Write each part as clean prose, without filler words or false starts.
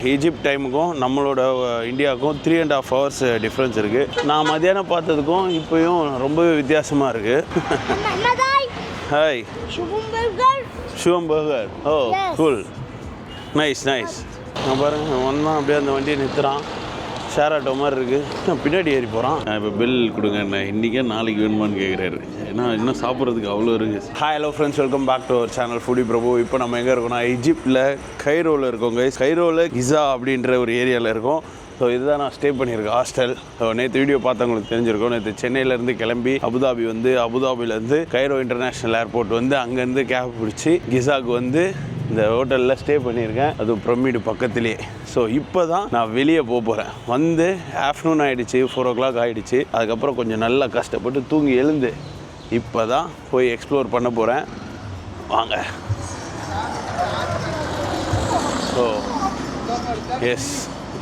Egypt டைமுக்கும் நம்மளோட இந்தியாவுக்கும் 3.5 hours difference இருக்குது. நான் மதியானம் பார்த்ததுக்கும் இப்போயும் ரொம்பவே வித்தியாசமாக இருக்குது. ஹாய் ஷுவம் burger. Oh cool, nice nice. நான் பாருங்கள் வந்தான் அப்படியே அந்த வண்டியை நிறுத்துகிறான். ஷேர் ஆட்டோ மாதிரி இருக்குது. பின்னாடி ஏறி போகிறான். இப்போ பில் கொடுங்க என்ன இன்றைக்கே நாளைக்கு வேணுமான்னு கேட்குறாரு. ஏன்னா இன்னும் சாப்பிட்றதுக்கு அவ்வளோ இருக்குது. Hi hello friends, welcome back to our channel foodie Prabhu. இப்போ நம்ம எங்கே இருக்கோம்னா ஈஜிப்டில் கைரோவில் இருக்கோம் கைஸ். கைரோவில் கிசா அப்படின்ற ஒரு ஏரியாவில் இருக்கோம். ஸோ இதுதான் நான் ஸ்டே பண்ணியிருக்கேன் ஹாஸ்டல். நேற்று வீடியோ பார்த்தவங்களுக்கு தெரிஞ்சிருக்கோம். நேற்று சென்னையிலேருந்து கிளம்பி அபுதாபி வந்து அபுதாபிலேருந்து கைரோ இன்டர்நேஷ்னல் ஏர்போர்ட் வந்து அங்கேருந்து கேப் பிடிச்சி கிசாவுக்கு வந்து இந்த ஹோட்டலில் ஸ்டே பண்ணியிருக்கேன். அது பிரமிடு பக்கத்துலேயே. ஸோ இப்போ தான் நான் வெளியே போகிறேன். வந்து ஆஃப்டர்நூன் ஆகிடுச்சு, 4 o'clock ஆகிடுச்சு. அதுக்கப்புறம் கொஞ்சம் நல்லா கஷ்டப்பட்டு தூங்கி எழுந்து இப்போ தான் போய் எக்ஸ்ப்ளோர் பண்ண போகிறேன். வாங்க. ஸோ எஸ்,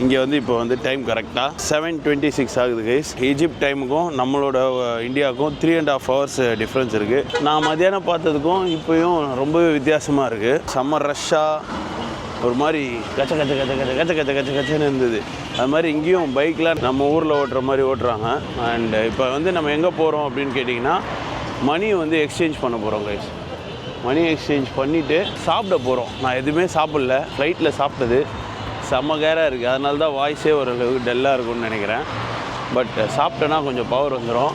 இங்கே வந்து இப்போ வந்து டைம் கரெக்டாக 7:26 ஆகுது கைஸ். ஈஜிப்ட் டைமுக்கும் நம்மளோட இந்தியாவுக்கும் 3.5 hours டிஃப்ரென்ஸ் இருக்குது. நான் மதியானம் பார்த்ததுக்கும் இப்போயும் ரொம்பவே வித்தியாசமாக இருக்குது. செம்ம ரஷ்ஷாக ஒரு மாதிரி கச்ச கச்ச கச்ச கச்ச கச்ச கச்ச கச்ச கச்சன்னு இருந்தது. அது மாதிரி இங்கேயும் பைக்கில் நம்ம ஊரில் ஓட்டுற மாதிரி ஓட்டுறாங்க. அண்ட் இப்போ வந்து நம்ம எங்கே போகிறோம் அப்படின்னு கேட்டிங்கன்னா மணியை வந்து எக்ஸ்சேஞ்ச் பண்ண போகிறோம் கைஸ். மணி எக்ஸ்சேஞ்ச் பண்ணிவிட்டு சாப்பிட போகிறோம். நான் எதுவுமே சாப்பிடல, ஃப்ளைட்டில் சாப்பிட்டது செம்ம கேராக இருக்குது. அதனால தான் வாய்ஸே ஓரளவுக்கு டல்லாக இருக்கும்னு நினைக்கிறேன். பட் சாப்பிட்டேன்னா கொஞ்சம் பவர் வந்துடும்.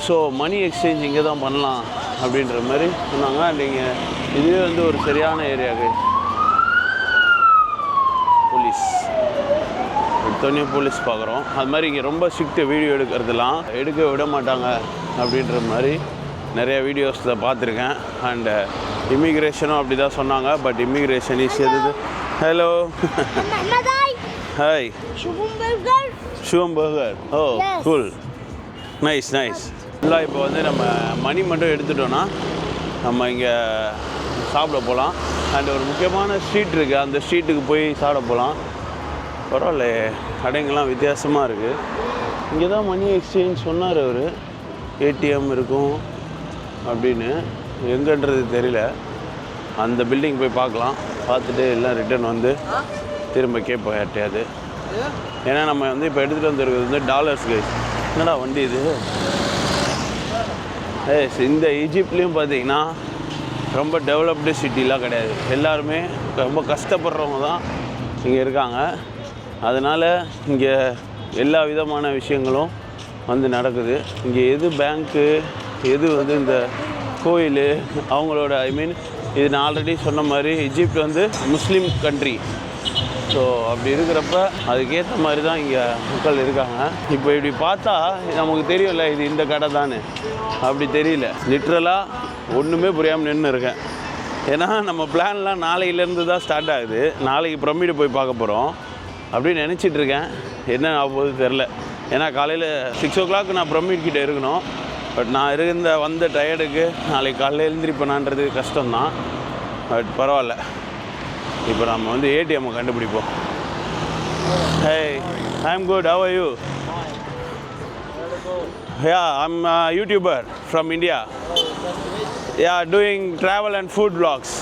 ஸோ மணி எக்ஸ்சேஞ்ச் இங்கே தான் பண்ணலாம் அப்படின்ற மாதிரி சொன்னாங்க. நீங்கள் இதுவே வந்து ஒரு சரியான ஏரியாவுக்கு போலீஸ் எடுத்தோடனே போலீஸ் பார்க்குறோம். அது மாதிரி இங்கே ரொம்ப ஸ்ட்ரிக்ட் வீடியோ எடுக்கிறதுலாம் எடுக்க விட மாட்டாங்க அப்படின்ற மாதிரி நிறைய வீடியோஸில் பார்த்துருக்கேன். அண்டு இமிக்ரேஷனும் அப்படி தான் சொன்னாங்க. பட் இமிக்ரேஷன் இஸ் எது. ஹலோ ஹாய் ஷுவம் burger. Oh cool, nice nice. ஃபுல்லாக இப்போ வந்து நம்ம மணி மட்டும் எடுத்துட்டோன்னா நம்ம இங்கே சாப்பிட போகலாம். அண்ட் ஒரு முக்கியமான ஸ்ட்ரீட் இருக்குது, அந்த ஸ்ட்ரீட்டுக்கு போய் சாப்பிட போகலாம். பரவாயில்ல, கடைங்கள்லாம் வித்தியாசமாக இருக்குது. இங்கே தான் மணி எக்ஸ்சேஞ்ச் சொன்னார் அவர். ஏடிஎம் இருக்கும் அப்படின்னு, எங்கன்றது தெரியல. அந்த பில்டிங் போய் பார்க்கலாம். பார்த்துட்டு எல்லாம் ரிட்டர்ன் வந்து திரும்ப கேட்போம் யார்ட்டையாது. ஏன்னா நம்ம வந்து இப்போ எடுத்துகிட்டு வந்துருக்கிறது வந்து டாலர்ஸ் கைஸ். என்னடா வண்டி இது? இந்த ஈஜிப்ட்லேயும் பார்த்தீங்கன்னா ரொம்ப டெவலப்டு சிட்டிலாம் கிடையாது. எல்லாருமே ரொம்ப கஷ்டப்படுறவங்க தான் இங்கே இருக்காங்க. அதனால் இங்கே எல்லா விதமான விஷயங்களும் வந்து நடக்குது. இங்கே எது பேங்க்கு, எது வந்து இந்த கோயில் அவங்களோட இது நான் ஆல்ரெடி சொன்ன மாதிரி ஈஜிப்ட் வந்து முஸ்லீம் கண்ட்ரி. ஸோ அப்படி இருக்கிறப்ப அதுக்கேற்ற மாதிரி தான் இங்கே மக்கள் இருக்காங்க. இப்போ இப்படி பார்த்தா நமக்கு தெரியும்ல இது இந்த கடை தானே, அப்படி தெரியல. லிட்ரலாக ஒன்றுமே புரியாமல் நின்று இருக்கேன். ஏன்னா நம்ம பிளான்லாம் நாளையிலேருந்து தான் ஸ்டார்ட் ஆகுது. நாளைக்கு பிரமிடு போய் பார்க்க போகிறோம் அப்படின்னு நினச்சிட்ருக்கேன். என்ன ஆகும்போது தெரில. ஏன்னா காலையில் 6 o'clock நான் பிரமிட் கிட்டே இருக்கணும். பட் நான் வந்த டயர்டுக்கு நாளைக்கு காலையில் எழுந்திரிப்பேனான்றது கஷ்டம்தான். பட் பரவாயில்ல. இப்போ நம்ம வந்து ஏடிஎம்மை கண்டுபிடிப்போம். Hey, I am good. How are you? Yeah, I am YouTuber from India. Yeah, doing travel and food vlogs.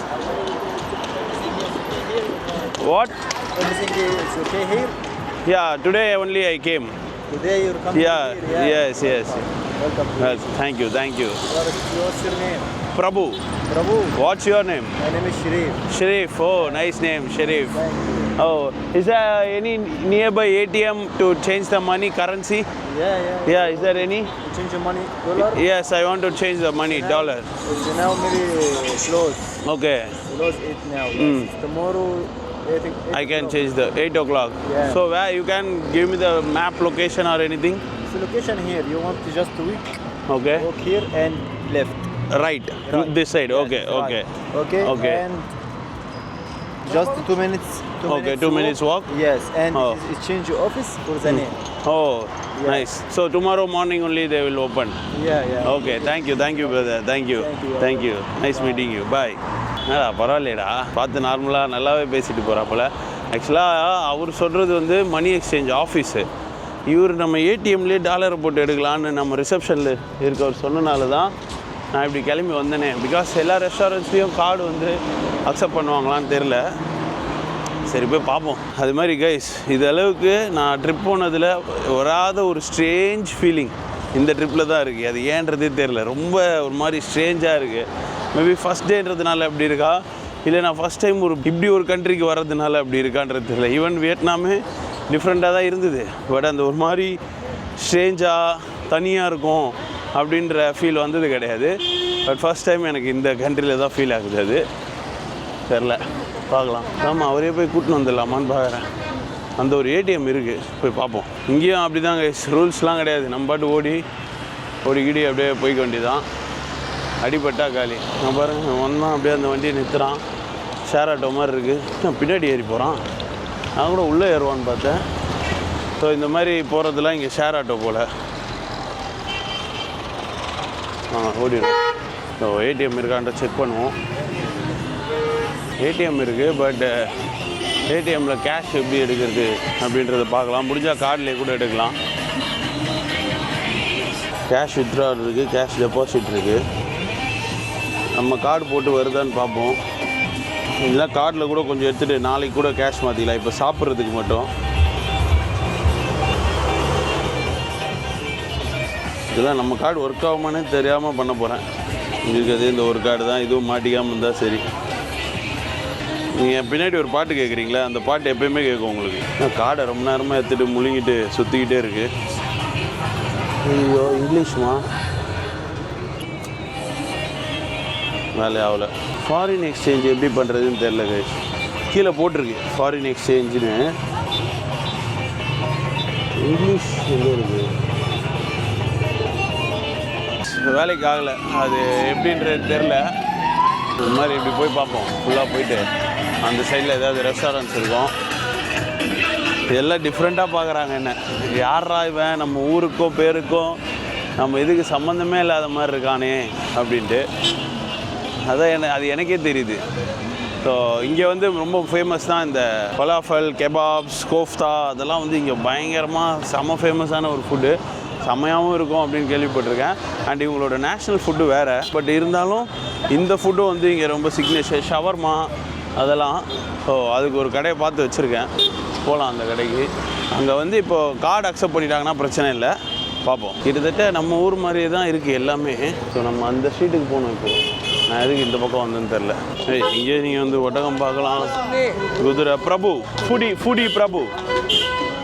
What? Everything is okay here? Yeah, today only I came. Today you're coming Yeah, here? yes, yes. Welcome. Yes, thank you, thank you. What's your name? Prabhu. Prabhu. What's your name? My name is Sharif. Sharif. Oh, nice name, Sharif. Thank you. Oh, is there any nearby ATM to change the money currency? Yeah, is there any? You change your money, dollar? Yes, I want to change the money, dollar. It's now maybe closed. Okay. Closed 8 now. Tomorrow, 8 I can change the 8 o'clock. Yeah. So where you can give me the map location or anything? It's the location here. You want to just tweak, Okay. walk here and left. Right. This side. Okay, Yes, okay. right. Okay. Okay. And just 2 minutes. Okay, 2 minutes walk? Yes, and Oh. it change your office for the name. Oh, Yeah. nice. So tomorrow morning only they will open. Yeah. Okay, thank you brother. Thank you. Thank you. Nice meeting you. Bye. என்னடா பரவாயில்லைடா, பார்த்து நார்மலாக நல்லாவே பேசிட்டு போகிறாப்புல. ஆக்சுவலாக அவர் சொல்கிறது வந்து மணி exchange office. இவர் நம்ம ஏடிஎம்லேயே டாலரை போட்டு எடுக்கலான்னு நம்ம ரிசப்ஷனில் இருக்கவர் சொன்னனால தான் நான் இப்படி கிளம்பி வந்தேனே. பிகாஸ் எல்லா ரெஸ்டாரண்ட்ஸ்லேயும் கார்டு வந்து அக்செப்ட் பண்ணுவாங்களான்னு தெரில. சரி போய் பார்ப்போம். அது மாதிரி கைஸ், இது அளவுக்கு நான் ட்ரிப் போனதில் வராத ஒரு ஸ்ட்ரேஞ்ச் ஃபீலிங் இந்த ட்ரிப்பில் தான் இருக்குது. அது ஏன்றதே தெரில, ரொம்ப ஒரு மாதிரி ஸ்ட்ரேஞ்சாக இருக்குது. மேபி ஃபஸ்ட் டேன்றதுனால அப்படி இருக்கா, இல்லை நான் ஃபஸ்ட் டைம் இப்படி ஒரு கண்ட்ரிக்கு வர்றதுனால அப்படி இருக்கான்றது தெரியல. ஈவன் வியட்நாமே டிஃப்ரெண்ட்டாக தான் இருந்தது, பட் அந்த ஒரு மாதிரி ஸ்ட்ரேஞ்சாக தனியாக இருக்கும் அப்படின்ற ஃபீல் வந்தது கிடையாது. பட் ஃபஸ்ட் டைம் எனக்கு இந்த கண்ட்ரியில் தான் ஃபீல் ஆகுது. அது தெரில, பார்க்கலாம். ஆமாம், அவரே போய் கூட்டின்னு வந்துடலாமான்னு பார்க்குறேன். அந்த ஒரு ஏடிஎம் இருக்குது, போய் பார்ப்போம். இங்கேயும் அப்படி தான் ரூல்ஸ்லாம் கிடையாது, நம்ம பாட்டு ஓடிக்கிடி அப்படியே போய்க்க வேண்டியதான். அடிபட்டா காலி. நான் பாருங்கள், வந்தான் அப்படியே அந்த வண்டியை நிறுத்துறான். ஷேர் ஆட்டோ மாதிரி இருக்குது, பின்னாடி ஏறி போகிறான். நான் கூட உள்ளே ஏறுவான்னு பார்த்தேன். ஸோ இந்த மாதிரி போகிறதுலாம் இங்கே ஷேர் ஆட்டோ போல். ஓடிடும். ஸோ ஏடிஎம் இருக்கான்ற செக் பண்ணுவோம். ஏடிஎம் இருக்குது, பட் ஏடிஎம்மில் கேஷ் எப்படி எடுக்கிறது அப்படின்றத பார்க்கலாம். முடிஞ்சால் கார்டிலே கூட எடுக்கலாம். கேஷ் வித்ட்ரால் இருக்குது, கேஷ் டெபாசிட் இருக்குது. நம்ம கார்டு போட்டு வருதான்னு பார்ப்போம். இல்லை கார்டில் கூட கொஞ்சம் எடுத்துகிட்டு நாளைக்கு கூட கேஷ் மாற்றிக்கலாம், இப்போ சாப்பிட்றதுக்கு மட்டும். இதுதான் நம்ம கார்டு ஒர்க் ஆகுமானே தெரியாமல் பண்ண போகிறேன். இருக்கிறது இந்த ஒரு கார்டு தான், இதுவும் மாட்டிக்காமல் இருந்தால் சரி. நீங்கள் பின்னாடி ஒரு பாட்டு கேட்குறீங்களா, அந்த பாட்டு எப்போயுமே கேட்கும் உங்களுக்கு. கார்டை ரொம்ப நேரமாக எடுத்துகிட்டு முழுங்கிட்டு சுற்றிக்கிட்டே இருக்குது. ஐயோ, இங்கிலீஷ்மா வேலை ஆகலை. ஃபாரின் எக்ஸ்சேஞ்ச் எப்படி பண்ணுறதுன்னு தெரில கைஸ். கீழே போட்டிருக்கு ஃபாரின் எக்ஸ்சேஞ்சுன்னு. இங்கிலீஷ் எங்கே இருக்குது? வேலைக்கு ஆகலை, அது எப்படின்றது தெரில. இந்த மாதிரி இப்படி போய் பார்ப்போம். ஃபுல்லாக போயிட்டு அந்த சைடில் ஏதாவது ரெஸ்டாரண்ட்ஸ் இருக்கும். இதெல்லாம் டிஃப்ரெண்ட்டாக பார்க்குறாங்க என்ன, யாரா இவன், நம்ம ஊருக்கோ பேருக்கோ நம்ம இதுக்கு சம்மந்தமே இல்லாத மாதிரி இருக்கானே அப்படின்ட்டு. அதான் அது எனக்கே தெரியுது. ஸோ இங்கே வந்து ரொம்ப ஃபேமஸ் தான் இந்த பலாஃபல், கெபாப்ஸ், கோஃப்தா, அதெல்லாம் வந்து இங்கே பயங்கரமாக செம்ம ஃபேமஸான ஒரு ஃபுட்டு. செம்மையாகவும் இருக்கும் அப்படின்னு கேள்விப்பட்டிருக்கேன். அண்ட் இவங்களோட நேஷ்னல் ஃபுட்டு வேறு, பட் இருந்தாலும் இந்த ஃபுட்டும் வந்து இங்கே ரொம்ப சிக்னேச்சர். ஷவர்மா அதெல்லாம். ஸோ அதுக்கு ஒரு கடையை பார்த்து வச்சுருக்கேன், போகலாம் அந்த கடைக்கு. அங்கே வந்து இப்போது கார்டு அக்செப்ட் பண்ணிட்டாங்கன்னா பிரச்சனை இல்லை, பார்ப்போம். கிட்டத்தட்ட நம்ம ஊர் மாதிரியே தான் இருக்குது எல்லாமே. ஸோ நம்ம அந்த ஸ்ட்ரீட்டுக்கு போகணும். இப்போது நான் எதுக்கு இந்த பக்கம் வந்தேன்னு தெரில. இங்கே நீங்கள் வந்து ஒட்டகம் பார்க்கலாம். குதிரை Prabhu, foodie Prabhu.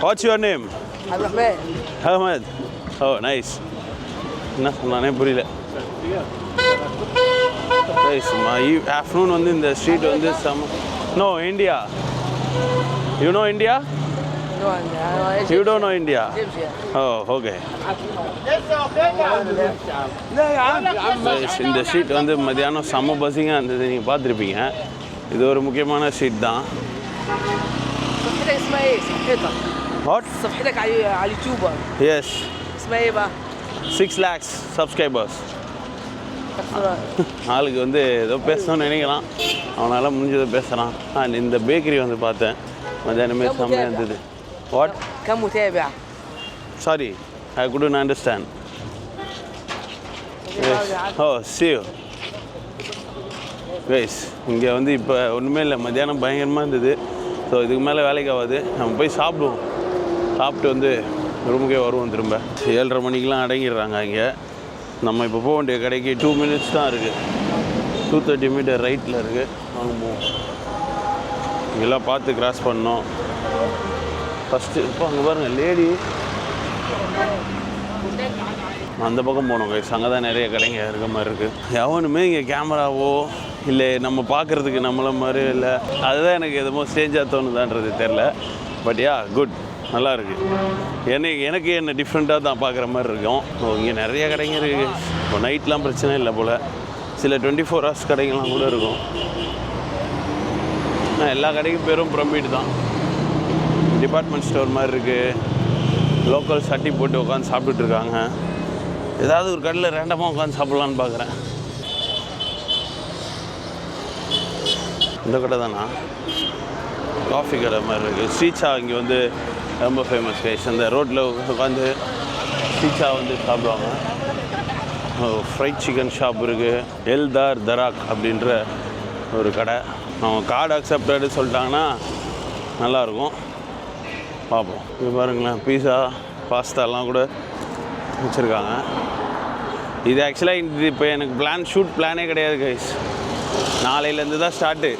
What's your name? Ahmed. Oh nice. என்ன சொன்னானே புரியல. நைஸ். ஆஃப்டர்நூன் வந்து இந்த ஸ்ட்ரீட் வந்து no India. You know India? You don't know India? Oh, okay. இந்த ஸ்ட்ரீட் வந்து மத்தியானம் செம்ம பஸ்ஸிங்காக இருந்தது, நீங்கள் பார்த்துருப்பீங்க. இது ஒரு முக்கியமான ஸ்ட்ரீட் தான். What? صفحتك على اليوتيوب. Yes. اسمها ايه بقى؟ 6 lakhs subscribers. ஆளுக்கு வந்து ஏதோ பேசணும்னு நினைக்கலாம், அவனால் முடிஞ்சதை பேசுகிறான். இந்த பேக்கரி வந்து பார்த்தேன் மத்தியானமே, செம்மையாக இருந்தது. What? كم متابع؟ Sorry, I couldn't understand. Yes. Oh, see you. Guys, இங்கே வந்து இப்போ ஒன்றுமே இல்லை, மத்தியானம் பயங்கரமாக இருந்தது. ஸோ இதுக்கு மேலே வேலைக்கு ஆகாது, நம்ம போய் சாப்பிடுவோம். சாப்பிட்டு வந்து ரூமுக்கே வருவோம் திரும்ப. 7:30 மணிக்கெலாம் அடங்கிடுறாங்க இங்கே. நம்ம இப்போ போக வேண்டிய கடைக்கு 2 minutes தான் இருக்குது. 230 மீட்டர் ரைட்டில் இருக்குது. வாங்க போவோம். இங்கெல்லாம் பார்த்து கிராஸ் பண்ணோம். ஃபஸ்ட்டு இப்போ அங்கே பாருங்கள் லேடி, அந்த பக்கம் போனோம் கைஸ். அங்கே தான் நிறைய கடைங்க இருக்க மாதிரி இருக்குது. எவனுமே இங்கே கேமராவோ இல்லை நம்ம பார்க்குறதுக்கு நம்மள மாதிரி இல்லை. அதுதான் எனக்கு எதுமோ ஸ்டேஞ்சாக தோணுதான்றது தெரில. பட் யா குட், நல்லா இருக்குது. எனக்கு என்ன டிஃப்ரெண்ட்டாக தான் பார்க்குற மாதிரி இருக்கும். ஸோ இங்கே நிறைய கடைங்க இருக்குது. இப்போ நைட்லாம் பிரச்சனை இல்லை போல். சில 24 hours கடைங்கெல்லாம் கூட இருக்கும். ஆனால் எல்லா கடைக்கும் பேரும் பிரமிட் தான். டிபார்ட்மெண்ட் ஸ்டோர் மாதிரி இருக்குது. லோக்கல் சட்டி போட்டு உட்காந்து சாப்பிட்டுட்டு இருக்காங்க. ஏதாவது ஒரு கடையில் ரேண்டமாக உட்காந்து சாப்பிட்லான்னு பார்க்குறேன். இந்த கடை தானா? காஃபி கடை மாதிரி இருக்குது. ஸ்ரீச்சா இங்கே வந்து ரொம்ப ஃபேமஸ் கைஸ். அந்த ரோட்டில் உட்காந்து ஸ்ரீச்சா வந்து சாப்பிடுவாங்க. ஃப்ரைட் சிக்கன் ஷாப் இருக்குது. எல்தார் தராக் அப்படின்ற ஒரு கடை. அவங்க கார்டு அக்செப்டடு சொல்லிட்டாங்கன்னா நல்லாயிருக்கும். பார்ப்போம். இது பாருங்களேன், பீஸா பாஸ்தாலாம் கூட வச்சுருக்காங்க. இது ஆக்சுவலாக இது இப்போ எனக்கு ஷூட் பிளானே கிடையாது கைஸ். நாளையிலேருந்து தான் ஸ்டார்ட்டு.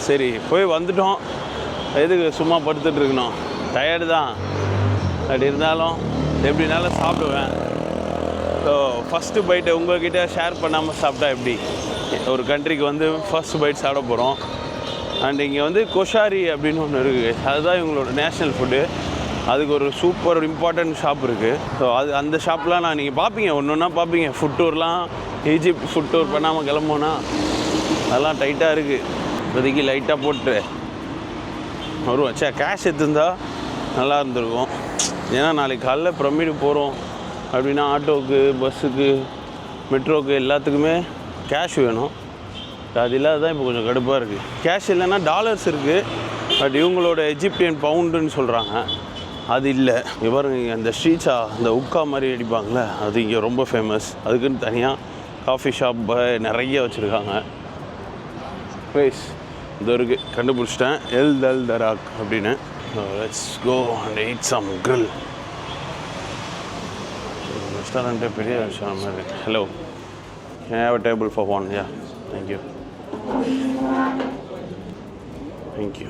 சரி போய் வந்துட்டோம், எதுக்கு சும்மா படுத்துட்டு இருக்கணும், டயர்டு தான். அப்படி இருந்தாலும் எப்படினாலும் சாப்பிடுவேன். ஸோ ஃபஸ்ட்டு பைட்டை உங்கள்கிட்ட ஷேர் பண்ணாமல் சாப்பிட்டா எப்படி? ஒரு கண்ட்ரிக்கு வந்து ஃபர்ஸ்ட் பைட் சாப்பிட போகிறோம். அண்ட் இங்கே வந்து கொஷாரி அப்படின்னு ஒன்று இருக்குது. அதுதான் இவங்களோட நேஷ்னல் ஃபுட்டு. அதுக்கு ஒரு சூப்பர் இம்பார்ட்டன்ட் ஷாப் இருக்குது. ஸோ அந்த ஷாப்லாம் நீங்கள் பார்ப்பீங்க, ஒன்று ஒன்றா பார்ப்பீங்க. ஃபுட் டூர்லாம் ஈஜிப்ட் ஃபுட் டூர் பண்ணாமல் கிளம்போனா அதெல்லாம் டைட்டாக இருக்குது. இப்போதைக்கு லைட்டாக போட்டு வருவோம். கேஷ் எடுத்துருந்தா நல்லா இருந்திருக்கும். ஏன்னா நாளைக்கு காலைல பிரமிடு போகிறோம் அப்படின்னா ஆட்டோவுக்கு, பஸ்ஸுக்கு, மெட்ரோவுக்கு எல்லாத்துக்குமே கேஷ் வேணும். அது இல்லாத தான் இப்போ கொஞ்சம் கடுப்பாக இருக்குது. கேஷ் இல்லைன்னா டாலர்ஸ் இருக்குது, பட் இவங்களோட எஜிப்டியன் பவுண்டுன்னு சொல்கிறாங்க, அது இல்லை. பாருங்க அந்த ஸ்ட்ரீட்ஸா அந்த உக்கா மாதிரி அடிப்பாங்களே, அது இங்கே ரொம்ப ஃபேமஸ். அதுக்குன்னு தனியாக காஃபி ஷாப் நிறைய வச்சுருக்காங்க. ப்ரைஸ் இது இருக்குது, கண்டுபிடிச்சிட்டேன். எல் தல் தராக் அப்படின்னு. Let's go and eat some grill. ரெஸ்டாரண்ட்டே பெரிய ரெஸ்டாரண்ட் மாதிரி இருக்குது. Hello, can I have a table for one? Yeah, thank you. Thank you.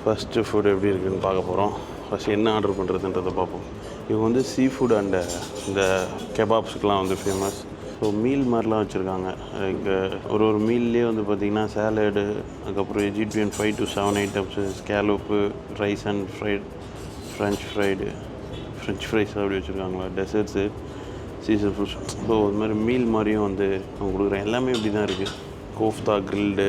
First food எப்படி இருக்குதுன்னு பார்க்க போகிறோம். ஃபஸ்ட்டு என்ன ஆர்டர் பண்ணுறதுன்றதை பார்ப்போம். இவங்க வந்து சீ ஃபுட் அண்டு இந்த கெபாப்ஸுக்கெலாம் வந்து ஃபேமஸ். ஸோ மீல் மாதிரிலாம் வச்சுருக்காங்க. இங்கே ஒரு மீல்லேயே வந்து பார்த்திங்கன்னா சேலடு, அதுக்கப்புறம் Egyptian 5 to 7 items, scallop, rice and French fries அப்படி வச்சுருக்காங்களா, டெசர்ட்ஸு, சீசன் ஃப்ரூட்ஸ். ஸோ இது மாதிரி மீல் மாதிரியும் வந்து அவங்க கொடுக்குறேன். எல்லாமே இப்படி தான் இருக்குது. கோஃப்தா, கிரில்டு,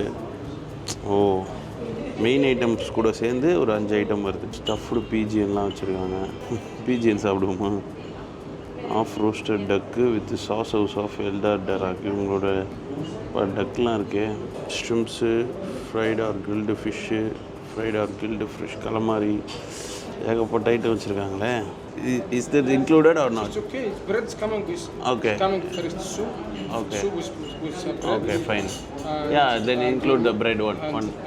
மெயின் ஐட்டம்ஸ் கூட சேர்ந்து ஒரு 5 ஐட்டம் வருது. ஸ்டஃப்டு பீஜியன்லாம் வச்சுருக்காங்க. பீஜியன் சாப்பிடுவோமா? Half roasted duck with sauce house of எல்டார் டராக். இவங்களோட டக்லாம் இருக்குது. Shrimps, fried or grilled fish, fried or grilled fish, calamari, ஏகப்பட்ட ஐட்டம் வச்சுருக்காங்களே. Is that included or not? It's okay. Bread's coming with. Okay. Coming first soup. Okay. Soup with some bread. Okay, fine. Yeah, then include the bread one.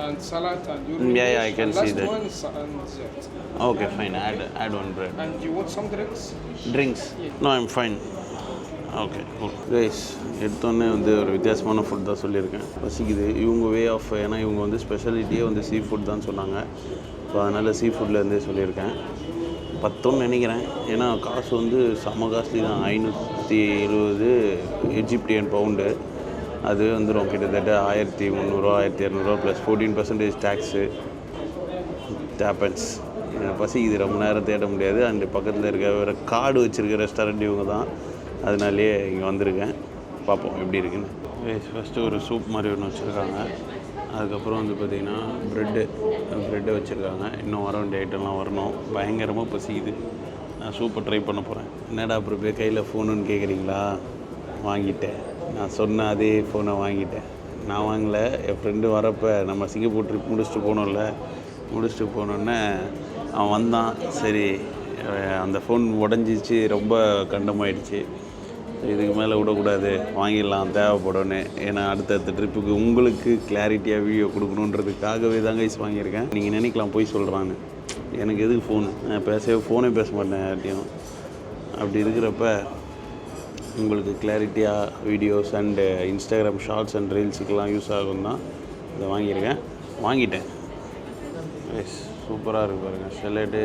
And salad and Yeah, I can see that. Last one is and that. Okay, fine. Add one bread. And you want some drinks? Drinks? No, I'm fine. Okay, cool. Guys, எடுத்தோடனே வந்து ஒரு வித்தியாசமான food தான் சொல்லியிருக்கேன். பசிக்குது. இவங்க way of, ஏன்னா இவங்க வந்து ஸ்பெஷாலிட்டியே வந்து சீ ஃபுட் தான் சொன்னாங்க. ஸோ அதனால் சீ ஃபுட்லேருந்தே சொல்லியிருக்கேன். 10ன்னு நினைக்கிறேன். ஏன்னா காசு வந்து செம்ம காஸ்ட்லி தான். 520 எஜிப்டியன் பவுண்டு. அது வந்துடும் கிட்டத்தட்ட 1300 1200 ப்ளஸ் 14% டேக்ஸு. டேப்பன்ஸ். பசி இது ரொம்ப நேரம் தேட முடியாது. அந்த பக்கத்தில் இருக்க வேறு கார்டு வச்சுருக்க ரெஸ்டாரண்ட் இவங்க தான். அதனாலேயே இங்கே வந்திருக்கேன். பார்ப்போம் எப்படி இருக்குன்னு. ஃபஸ்ட்டு ஒரு சூப் மாதிரி ஒன்று வச்சுருக்காங்க. அதுக்கப்புறம் வந்து பார்த்திங்கன்னா ப்ரெட்டு வச்சுருக்காங்க. இன்னும் வர வேண்டிய ஐட்டம்லாம் வரணும். பயங்கரமாக பசிக்குது. நான் சூப்பை ட்ரை பண்ண போகிறேன். என்னடா அப்புறம் போய் கையில் ஃபோனுன்னு கேட்குறீங்களா? வாங்கிட்டேன். நான் சொன்ன அதே ஃபோனை வாங்கிட்டேன். நான் வாங்கலை, என் ஃப்ரெண்டு வரப்போ நம்ம சிங்கப்பூர் ட்ரிப் முடிச்சுட்டு போனோன்னே அவன் வந்தான். சரி, அந்த ஃபோன் உடஞ்சிச்சு, ரொம்ப கண்டமாயிடுச்சு. இதுக்கு மேலே விடக்கூடாது, வாங்கிடலாம் தேவைப்படும்னு. ஏன்னா அடுத்தடுத்த ட்ரிப்புக்கு உங்களுக்கு கிளாரிட்டியாக வீடியோ கொடுக்கணுன்றதுக்காகவே தாங்க வாங்கியிருக்கேன். நீங்கள் நினைக்கலாம் போய் சொல்கிறான்னு. எனக்கு எதுக்கு ஃபோனு? நான் ஃபோனே பேச மாட்டேன் யார்ட்டையும். அப்படி இருக்கிறப்ப உங்களுக்கு கிளாரிட்டியாக videos and Instagram shorts and ரீல்ஸுக்கெல்லாம் யூஸ் ஆகும் தான் இதை வாங்கிட்டேன். எஸ், சூப்பராக இருக்குது பாருங்கள். ஷெலட்டு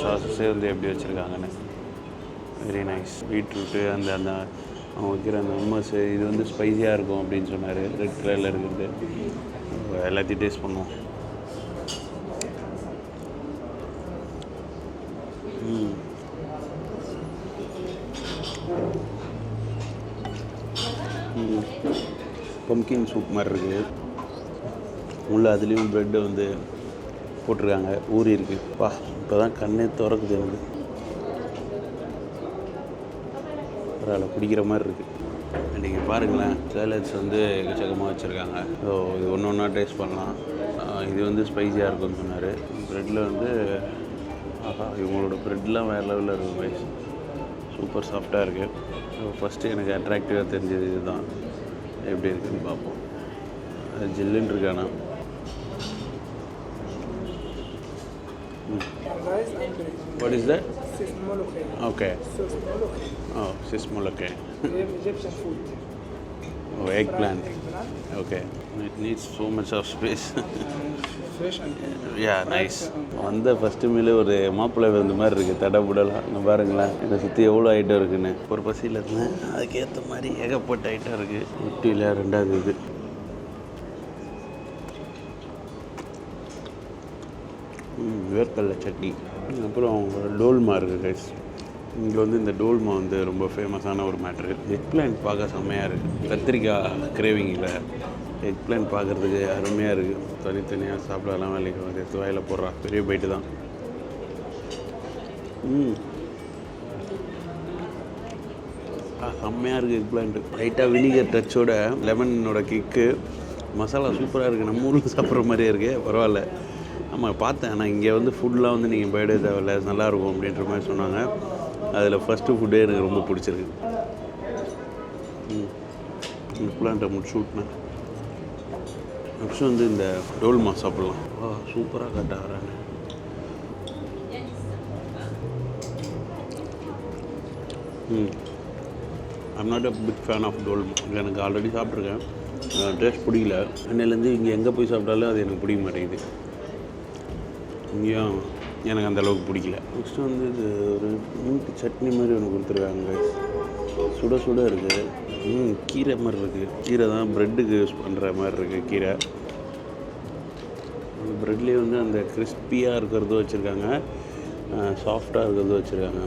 சாஸஸே வந்து எப்படி வச்சுருக்காங்கன்னு. Very nice. பீட்ரூட்டு அந்த அவங்க வைக்கிற அந்த ஹம்மஸு, இது வந்து ஸ்பைஸியாக இருக்கும் அப்படின்னு சொன்னார். ரெட் கலரில் இருக்கிறது. எல்லாத்தையும் டேஸ்ட் பண்ணுவோம். பம்கின் சூப் மாதிரி இருக்குது. உள்ள அதுலேயும் ப்ரெட்டு வந்து போட்டிருக்காங்க, ஊறி இருக்குது. இப்போ தான் கண்ணே திறக்குது எனக்கு. பரவாயில்ல, பிடிக்கிற மாதிரி இருக்குது. இன்றைக்கி பாருங்களேன், சேலட்ஸ் வந்து எக்கச்சக்கமாக வச்சுருக்காங்க. ஸோ இது ஒன்று ஒன்றா டேஸ்ட் பண்ணலாம். இது வந்து ஸ்பைஸியாக இருக்கும்னு சொன்னார். ப்ரெட்டில் வந்து இவங்களோட ப்ரெட்லாம் வேறு லெவலில் இருக்கும் கைஸ். சூப்பர் சாஃப்டாக இருக்குது. ஸோ ஃபஸ்ட்டு எனக்கு அட்ராக்டிவாக தெரிஞ்சது இது தான். எப்படி இருக்குதுன்னு பார்ப்போம். அது ஜில்லுன்னு இருக்கானா? Rice and bread. What is that? Sis moloke. Okay. Sauce moloke. Oh, sismoloke. Egyptian food. Oh, eggplant. Eggplant. Okay. It needs so much of space. Fresh and yeah nice வந்த ஃபஸ்ட்டு மீலே ஒரு மாப்பிள்ளை விருந்து மாதிரி இருக்குது தடபுடலாம் இங்கே பாருங்களேன் என்னை சுற்றி எவ்வளோ ஐட்டம் இருக்குன்னு ஒரு பசியில் இருந்தேன் அதுக்கேற்ற மாதிரி ஏகப்பட்ட ஐட்டம் இருக்குது முட்டியில் ரெண்டாவது இது வேர்க்கடலை சட்னி அப்புறம் டோல்மா இருக்குது கைஸ் இங்கே வந்து இந்த டோல்மா வந்து ரொம்ப ஃபேமஸான ஒரு மேட்ரு எக் பிளான்ட் பார்க்க செம்மையாக இருக்குது கத்திரிக்காய் கிரேவிங்கில் எக் பிளான்ட் பார்க்குறதுக்கு அருமையாக இருக்குது தனித்தனியாக சாப்பிடலாம் வேலைக்கு வந்து எடுத்து வாயில் போடுறா பெரிய பைட்டு தான் செம்மையாக இருக்குது எக் பிளான்ட்டு லைட்டாக வினிகர் டச்சோட லெமனோட கிக்கு மசாலா சூப்பராக இருக்குது நம்ம ஊரில் சாப்பிட்ற மாதிரியே இருக்குது பரவாயில்ல ஆமாம் பார்த்தேன் ஆனால் இங்கே வந்து ஃபுட்லாம் வந்து நீங்கள் பயப்பட தேவையில்ல நல்லாயிருக்கும் அப்படின்ற மாதிரி சொன்னாங்க அதில் ஃபஸ்ட்டு ஃபுட்டே எனக்கு ரொம்ப பிடிச்சிருக்கு இந்த பிளான்ட்டை முடிச்சு விட்னேன் நெக்ஸ்ட் வந்து இந்த டோல்மா சாப்பிட்லாம் சூப்பராக கட்ட வராங்க I'm not a big fan of dolma எனக்கு ஆல்ரெடி சாப்பிட்ருக்கேன் டேஸ்ட் பிடிக்கல அன்னையிலேருந்து இங்கே எங்கே போய் சாப்பிட்டாலும் அது எனக்கு பிடிக்க மாட்டேங்குது இங்கேயும் எனக்கு அந்த அளவுக்கு பிடிக்கல நெக்ஸ்ட்டு வந்து இது ஒரு மீட்டு சட்னி மாதிரி ஒன்று கொடுத்துருக்காங்க சுட சுட இருக்குது கீரை மாதிரி இருக்குது கீரை தான் ப்ரெட்டுக்கு யூஸ் பண்ணுற மாதிரி இருக்குது கீரை அந்த ப்ரெட்லேயே வந்து அந்த கிறிஸ்பியாக இருக்கிறதும் வச்சுருக்காங்க சாஃப்டாக இருக்கிறதும் வச்சுருக்காங்க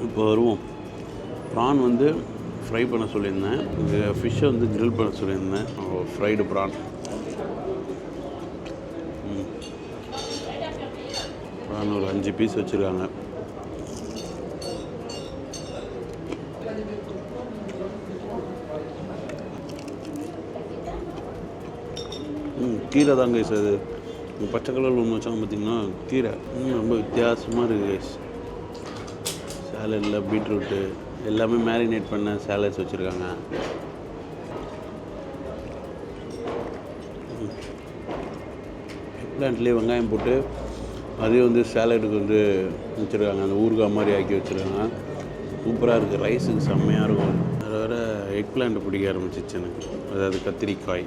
இப்போ வருவோம் ப்ரான் வந்து ஃப்ரை பண்ண சொல்லியிருந்தேன் இது ஃபிஷ்ஷை வந்து கிரில் பண்ண சொல்லியிருந்தேன் ஃப்ரைடு ப்ரான் ப்ரான் ஒரு 5 பீஸ் வச்சுருக்காங்க கீரை தாங்க கைஸ் அது பச்சை கலரில் ஒன்று வச்சாங்க பார்த்திங்கன்னா கீரை ரொம்ப வித்தியாசமாக இருக்குது கைஸ் சாலடில் பீட்ரூட்டு எல்லாமே மேரினேட் பண்ண சாலட்ஸ் வச்சுருக்காங்க எக்ப்ளான்ட்லேயே வெங்காயம் போட்டு அதையும் வந்து சாலடுக்கு வந்து வச்சுருக்காங்க அந்த ஊறுகாய் மாதிரி ஆக்கி வச்சுருக்காங்க சூப்பராக இருக்குது ரைஸுக்கு செம்மையாக இருக்கும் வேறு வேறு எக்ப்ளான்ட் பிடிக்க ஆரம்பிச்சிச்சு எனக்கு அதாவது கத்திரிக்காய்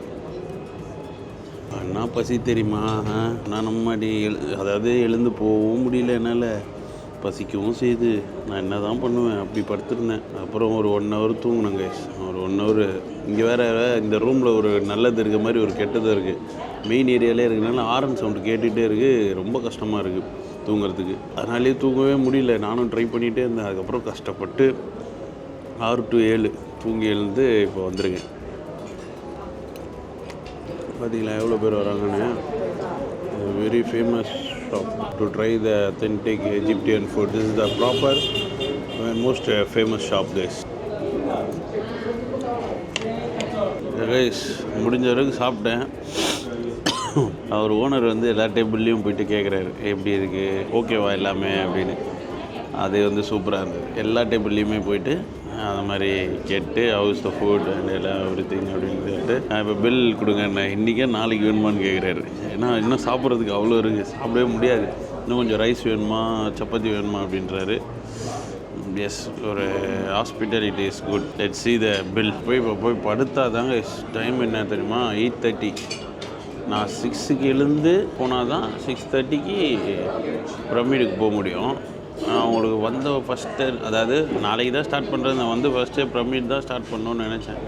அண்ணா பசி தெரியுமா நான் நம்மாடி அதாவது எழுந்து போகவும் முடியல என்னால் பசிக்கவும் செய்யுது நான் என்ன தான் பண்ணுவேன் அப்படி படுத்துருந்தேன் அப்புறம் ஒரு 1 ஹவர் தூங்கினேங்க ஒரு 1 ஹவர் இங்கே வேறு இந்த ரூமில் ஒரு நல்லது இருக்க மாதிரி ஒரு கெட்டது இருக்குது மெயின் ஏரியாலே இருக்கிறதுனால ஆரன் சவுண்டு கேட்டுகிட்டே இருக்குது ரொம்ப கஷ்டமாக இருக்குது தூங்குறதுக்கு அதனாலே தூங்கவே முடியல நானும் ட்ரை பண்ணிகிட்டே இருந்தேன் அதுக்கப்புறம் கஷ்டப்பட்டு 6 to 7 தூங்கி எழுந்து இப்போ வந்துருக்கேன் பார்த்தீங்களா எவ்வளோ பேர் வராங்கன்னு very famous shop to try the authentic Egyptian food. This is the proper and most famous shop guys. Guys, முடிஞ்ச வரைக்கும் சாப்பிட்டேன் அவர் ஓனர் வந்து எல்லா டேபிள்லேயும் போயிட்டு கேட்குறாரு எப்படி இருக்குது ஓகேவா எல்லாமே அப்படின்னு அது வந்து சூப்பராக இருந்தது எல்லா டேபிள்லேயுமே போயிட்டு அந்த மாதிரி கேட்டு ஹவுஸ் த ஃபுட் அண்ட் எல்லாம் எவ்ரி திங் அப்படின்னு சொல்லிட்டு இப்போ பில் கொடுங்க என்ன இன்றைக்கே நாளைக்கு வேணுமான்னு கேட்குறாரு ஏன்னா இன்னும் சாப்பிட்றதுக்கு அவ்வளோ இருக்குது சாப்பிடவே முடியாது இன்னும் கொஞ்சம் ரைஸ் வேணுமா சப்பாத்தி வேணுமா அப்படின்றாரு எஸ் ஒரு hospitality is good let's see the bill போய் படுத்தா தாங்க டைம் என்ன தெரியுமா 8:30 நான் 6க்கு எழுந்து போனால் தான் 6:30க்கு பிரமிடுக்கு போக முடியும் நான் உங்களுக்கு வந்த ஃபஸ்ட்டு அதாவது நாளைக்கு தான் ஸ்டார்ட் பண்ணுறது நான் வந்து ஃபஸ்ட்டு பிரமிட் தான் ஸ்டார்ட் பண்ணணுன்னு நினச்சேன்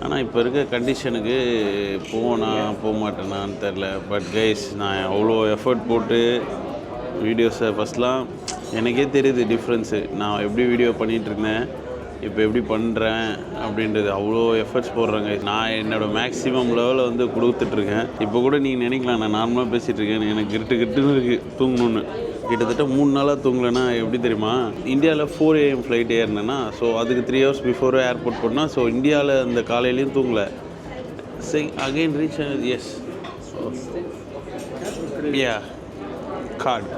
ஆனால் இப்போ இருக்க கண்டிஷனுக்கு போக மாட்டேனான்னு தெரில பட் கைஸ் நான் அவ்வளோ எஃபர்ட் போட்டு வீடியோஸை ஃபஸ்ட்லாம் எனக்கே தெரியுது டிஃப்ரென்ஸு நான் எப்படி வீடியோ பண்ணிகிட்ருந்தேன் இப்போ எப்படி பண்ணுறேன் அப்படின்றது அவ்வளோ எஃபர்ட்ஸ் போடுறேங்க நான் என்னோடய மேக்ஸிமம் லெவலில் வந்து கொடுத்துட்ருக்கேன் இப்போ கூட நீங்கள் நினைக்கலாம் நான் நார்மலாக பேசிகிட்ருக்கேன் எனக்கு கிட்டுன்னு இருக்குது தூங்கணுன்னு கிட்டத்தட்ட 3 நாளாக தூங்கலைன்னா எப்படி தெரியுமா இந்தியாவில் 4 AM ஃப்ளைட் ஏறினேன்னா ஸோ அதுக்கு 3 hours பிஃபோர் ஏர்போர்ட் போனால் ஸோ இந்தியாவில் அந்த காலையிலையும் தூங்கலை again reach yes yeah card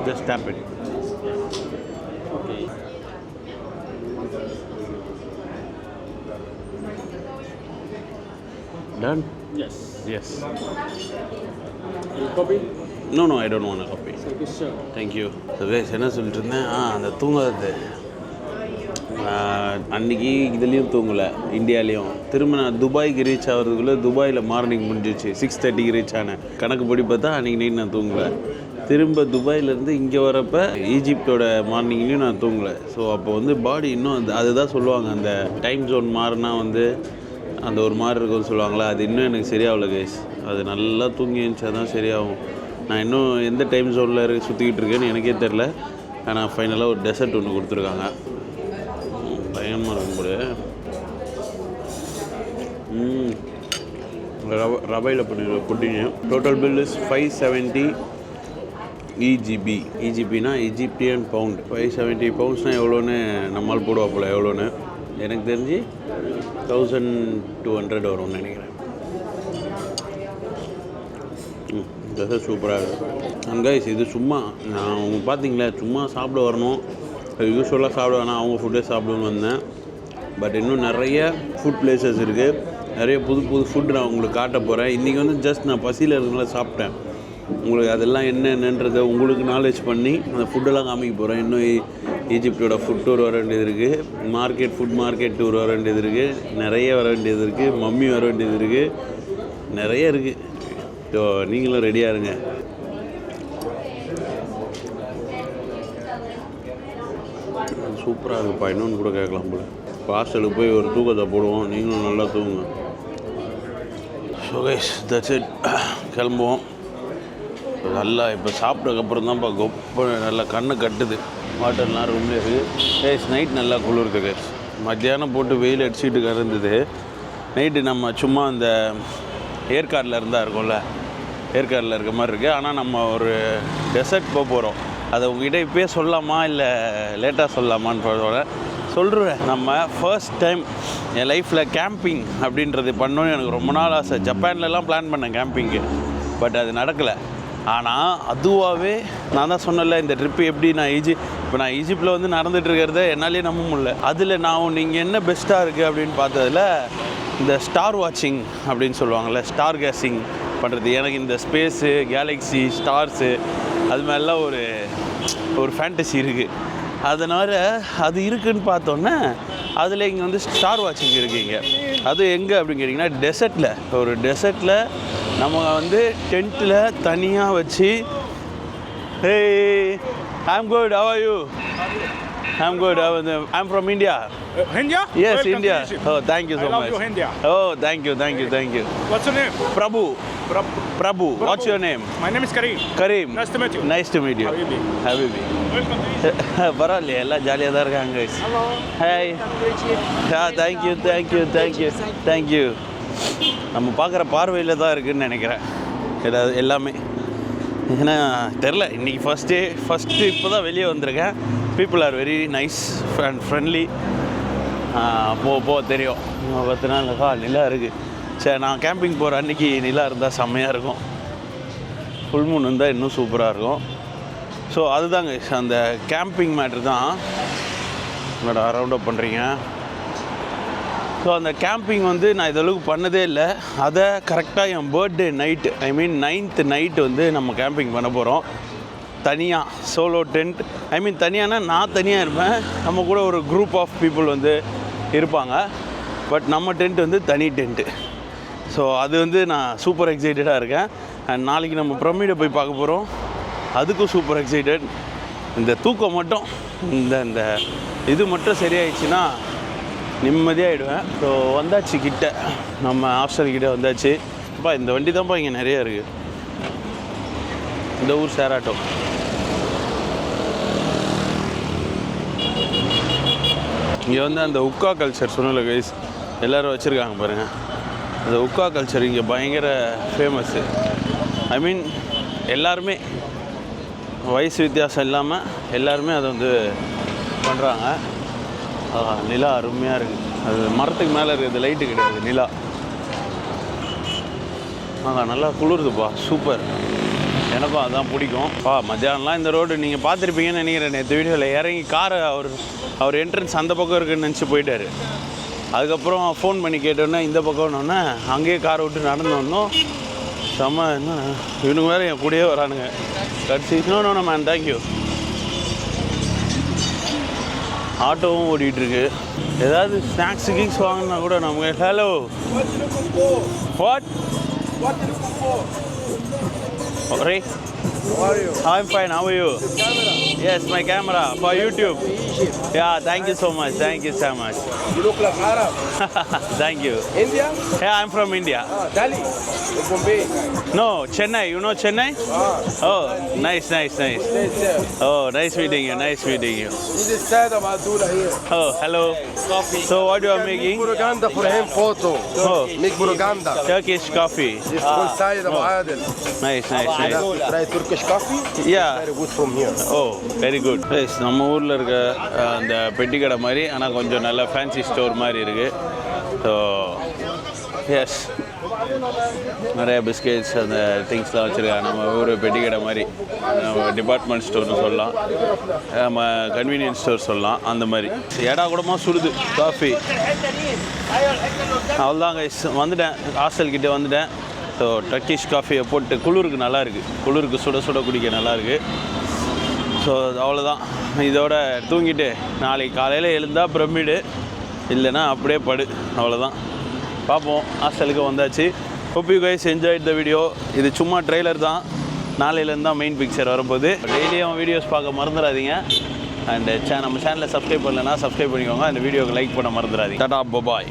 just tap it Done? Yes. Yes. You copy? No, I don't want a copy. Okay, sure. Thank you. So guys என்ன சொல்லிட்டு இருந்தேன், அந்த தூங்காதது அன்றைக்கி இதுலேயும் தூங்கலை, இந்தியாலேயும். திரும்ப நான் துபாய்க்கு ரீச் ஆகிறதுக்குள்ளே துபாயில் மார்னிங் முடிஞ்சிச்சு, 6:30க்கு ரீச் ஆனேன். கணக்குப்படி பார்த்தா அன்றைக்கி நைட் நான் தூங்கலை. திரும்ப துபாயிலேருந்து இங்கே வரப்போ ஈஜிப்டோட மார்னிங்லேயும் நான் தூங்கலை. ஸோ அப்போ வந்து பாடி இன்னும் அதுதான் சொல்லுவாங்க, அந்த டைம் ஜோன் மாறினா வந்து அந்த ஒரு மாதிரி இருக்கும்னு சொல்லுவாங்களா, அது இன்னும் எனக்கு சரியாகல கைஸ். அது நல்லா தூங்கி இருந்துச்சா தான் சரியாகும். நான் இன்னும் எந்த டைம் ஜோனில் சுற்றிக்கிட்டு இருக்கேன்னு எனக்கே தெரில. ஆனால் ஃபைனலாக ஒரு டெசர்ட் ஒன்று கொடுத்துருக்காங்க, பயமாக இருக்கும் போது. ரவையில் பண்ணி புட்டிங்க. Total bill is 570 EGB. EGBனா எஜிப்டியன் பவுண்ட். 570 பவுண்ட்ஸ்னால் எவ்வளோன்னு நம்மால் போடுவாப்புல, எவ்வளோன்னு எனக்கு தெரிஞ்சு 1200 வரும்னு நினைக்கிறேன். டெசர்ட் சூப்பராக இருக்கும். அண்ட் கைஸ் இது சும்மா நான் அவங்க பார்த்தீங்களா சும்மா சாப்பிட வரணும், யூஸ்வலாக சாப்பிட வேணாம், அவங்க ஃபுட்டே சாப்பிடுன்னு வந்தேன். பட் இன்னும் நிறைய ஃபுட் பிளேசஸ் இருக்குது, நிறைய புது ஃபுட் நான் உங்களுக்கு காட்ட போகிறேன். இன்றைக்கி வந்து ஜஸ்ட் நான் பசியில் இருக்கிறதுனால சாப்பிட்டேன். உங்களுக்கு அதெல்லாம் என்னென்னன்றதை உங்களுக்கு நாலேஜ் பண்ணி அந்த ஃபுட்டெல்லாம் காமிக்க போகிறேன். இன்னும் ஈஜிப்டோட ஃபுட் டூர் வர வேண்டியது இருக்குது, ஃபுட் மார்க்கெட் டூர் வர வேண்டியது இருக்குது, நிறைய வர வேண்டியது இருக்குது, மம்மி வர வேண்டியது இருக்குது, நிறைய இருக்குது. ஸோ நீங்களும் ரெடியாக இருங்க. சூப்பராக இருக்குப்பா. இன்னொன்று கூட கேட்கலாம் போல். ஹாஸ்டலுக்கு போய் ஒரு தூக்கத்தை போடுவோம், நீங்களும் நல்லா தூங்குங்க. ஸோ கைஸ் தட்ஸ் இட், கிளம்புவோம். நல்லா இப்போ சாப்பிட்டதுக்கப்புறம் தான்ப்பா கொப்ப நல்லா கண்ணு கட்டுது. வாட்டர்லாம் ரூம்லேயே இருக்குது. கைஸ் நைட் நல்லா குளிருது கைஸ். மத்தியானம் போட்டு வெயில் அடிச்சுட்டு கிடந்தது. நைட்டு நம்ம சும்மா அந்த ஏற்காடில் இருந்தால் இருக்கும்ல, ஏற்காடில் இருக்க மாதிரி இருக்குது. ஆனால் நம்ம ஒரு டெசர்ட் போகிறோம். அதை உங்ககிட்ட இப்போயே சொல்லலாமா இல்லை லேட்டாக சொல்லலாமான்னு சொல்கிறேன். நம்ம ஃபர்ஸ்ட் டைம் என் லைஃப்பில் கேம்பிங் அப்படின்றது பண்ணணுன்னு எனக்கு ரொம்ப நாள் ஆசை. ஜப்பான்லலாம் பிளான் பண்ணேன் கேம்பிங்கு, பட் அது நடக்கலை. ஆனால் அதுவாகவே நான் தான் சொன்னல, இந்த ட்ரிப்பு எப்படி இப்போ நான் ஈஜிப்டில் வந்து நடந்துகிட்ருக்கிறத என்னாலே நம்ப முடியல. அதில் நான் நீங்கள் என்ன பெஸ்ட்டாக இருக்குது அப்படின்னு பார்த்ததில் இந்த ஸ்டார் வாட்சிங் அப்படின்னு சொல்லுவாங்கள்ல, ஸ்டார் கேஸிங் பண்ணுறது. எனக்கு இந்த ஸ்பேஸு, கேலக்ஸி, ஸ்டார்ஸு அது மாதிரிலாம் ஒரு ஃபேண்டசி இருக்குது. அதனால் அது இருக்குதுன்னு பார்த்தோன்னே அதில் இங்கே வந்து ஸ்டார் வாட்சிங் இருக்குங்க. அது எங்கே அப்படின்னு கேட்டிங்கன்னா டெசர்ட்டில், ஒரு டெசர்ட்டில் நம்ம வந்து டென்ட்டில் தனியாக வச்சு. Hey, I'm good, how are you? I'm good. I'm from India. India? Yes, Welcome India. to Egypt. Oh, thank you so much. I love you, India. Oh, thank you. What's your name? Prabhu. Prabhu. What's your name? My name is Kareem. Kareem. Nice to meet you. Nice to meet you. Habibi. Welcome to Egypt. பரவாயில்லையே, எல்லாம் ஜாலியாக தான் இருக்காங்க guys. Hello. Hi. Thank you. நம்ம பார்க்குற பார்வையில் தான் இருக்குதுன்னு நினைக்கிறேன் எல்லாமே. ஏன்னா தெரில, இன்றைக்கி ஃபஸ்ட்டு இப்போ தான் வெளியே வந்திருக்கேன். People are very nice and friendly. போக தெரியும். 10 நாள் நிலா இருக்குது. சரி, நான் கேம்பிங் போகிற அன்றைக்கி நிலா இருந்தால் செம்மையாக இருக்கும். ஃபுல் மூன் இருந்தால் இன்னும் சூப்பராக இருக்கும். ஸோ அதுதாங்க அந்த கேம்பிங் மேட்ரு தான். என்னோட ரவுண்ட் அப் பண்ணுறீங்க. ஸோ அந்த கேம்பிங் வந்து நான் இதளவுக்கு பண்ணதே இல்லை. அதை கரெக்டாக என் பர்த்டே நைட்டு, ஐ மீன் 9th நைட்டு வந்து நம்ம கேம்பிங் பண்ண போகிறோம். தனியாக சோலோ டென்ட், ஐ மீன் தனியானா நான் தனியாக இருப்பேன், நம்ம கூட ஒரு குரூப் ஆஃப் பீப்புள் வந்து இருப்பாங்க. பட் நம்ம டென்ட் வந்து தனி டென்ட்டு. ஸோ அது வந்து நான் சூப்பர் எக்ஸைட்டடாக இருக்கேன். அண்ட் நாளைக்கு நம்ம பிரமிடை போய் பார்க்க போகிறோம், அதுக்கும் சூப்பர் எக்ஸைட்டட். இந்த தூக்கம் மட்டும் இந்த இது மட்டும் சரியாயிடுச்சுன்னா நிம்மதியாகிடுவேன். ஸோ வந்தாச்சு கிட்ட, நம்ம ஹாஸ்டல் கிட்டே வந்தாச்சு. அப்பா இந்த வண்டி தான்ப்பா இங்கே நிறையா இருக்குது. இந்த ஊர் சேராட்டோ. இங்கே வந்து அந்த உக்கா கல்ச்சர் சொன்னல கைஸ், எல்லோரும் வச்சுருக்காங்க பாருங்கள். அந்த உக்கா கல்ச்சர் இங்கே பயங்கர ஃபேமஸ்ஸு. ஐ மீன் எல்லாருமே வயசு வித்தியாசம் இல்லாமல் எல்லாருமே அதை வந்து பண்ணுறாங்க. நிலா அருமையாக இருக்குது. அது மரத்துக்கு மேலே இருக்குது, லைட்டு கிடையாது, நிலா. நல்லா குளிருதுப்பா, சூப்பர். எனக்கும் அதுதான் பிடிக்கும். மத்தியானம்லாம் இந்த ரோடு நீங்கள் பார்த்துருப்பீங்கன்னு நினைக்கிறேன். நேற்று வீடியோவில் இறங்கி காரை அவர் என்ட்ரன்ஸ் அந்த பக்கம் இருக்குன்னு நினச்சி போயிட்டார். அதுக்கப்புறம் ஃபோன் பண்ணி கேட்டோன்னே இந்த பக்கம்னோடனே அங்கேயே காரை விட்டு நடந்து வந்தோம். செம்ம என்ன இவனுங்க வேறு என் கூடயே வரானுங்க. கட்சி இன்னொன்று மேன் தேங்க்யூ. ஆட்டோவும் ஓடிட்டுருக்கு. ஏதாவது ஸ்நாக்ஸ் கீக்ஸ் வாங்கினா கூட நமக்கு hello what Ray, How are you? I'm fine. How are you? Camera. Yes, my camera for YouTube. Egypt. Yeah, thank you so much. Thank you so much. You look like Arab. Thank you. India? Yeah, I'm from India. Delhi. Bombay. No, Chennai. You know Chennai? Ah. Oh, nice. Stay there. Oh, nice meeting you. Nice meeting you. This is Sadam Abdullah here. Oh, hello. Coffee. So what you are making? Make propaganda for him photo. Oh, Make propaganda. Turkish coffee. This is called Said Abu Adil. Nice. Try Turkish coffee. Yeah. Very good from here. Oh very good. Yes நம்ம ஊரில் இருக்க அந்த பெட்டி கடை மாதிரி ஆனால் கொஞ்சம் நல்ல ஃபேன்சி ஸ்டோர் மாதிரி இருக்குது. ஸோ எஸ் நிறைய பிஸ்கெட்ஸ் அந்த திங்ஸ்லாம் வச்சுருக்காங்க. நம்ம ஊர் பெட்டி கடை மாதிரி நம்ம டிபார்ட்மெண்ட் ஸ்டோர்னு சொல்லலாம், நம்ம கன்வீனியன்ஸ் ஸ்டோர் சொல்லலாம். அந்த மாதிரி ஏடா கூடமாக சுடுது காஃபி. அவ்வளோதான் கைஸ், வந்துட்டேன் ஹாஸ்டல்கிட்ட வந்துட்டேன். ஸோ டர்க்கிஷ் காஃபியை போட்டு குளிருக்கு நல்லாயிருக்கு, குளிருக்கு சுட சுட குடிக்க நல்லாயிருக்கு. ஸோ அவ்வளோதான். இதோட தூங்கிட்டு நாளைக்கு காலையில் எழுந்தால் பிரமிடு, இல்லைன்னா அப்படியே படு. அவ்வளோதான். பார்ப்போம். ஹாஸ்டலுக்கு வந்தாச்சு. Hope you guys enjoyed the video. இது சும்மா ட்ரெய்லர் தான். நாளையிலேருந்து தான் மெயின் பிக்சர் வரும்போது. டெய்லியும் வீடியோஸ் பார்க்க மறந்துடாதீங்க. அண்ட் நம்ம சேனலை சப்ஸ்கிரைப் பண்ணலைன்னா சப்ஸ்கிரைப் பண்ணிக்கோங்க. அந்த வீடியோக்கு லைக் பண்ண மறந்துடாதீங்க. டாடா பபாய்.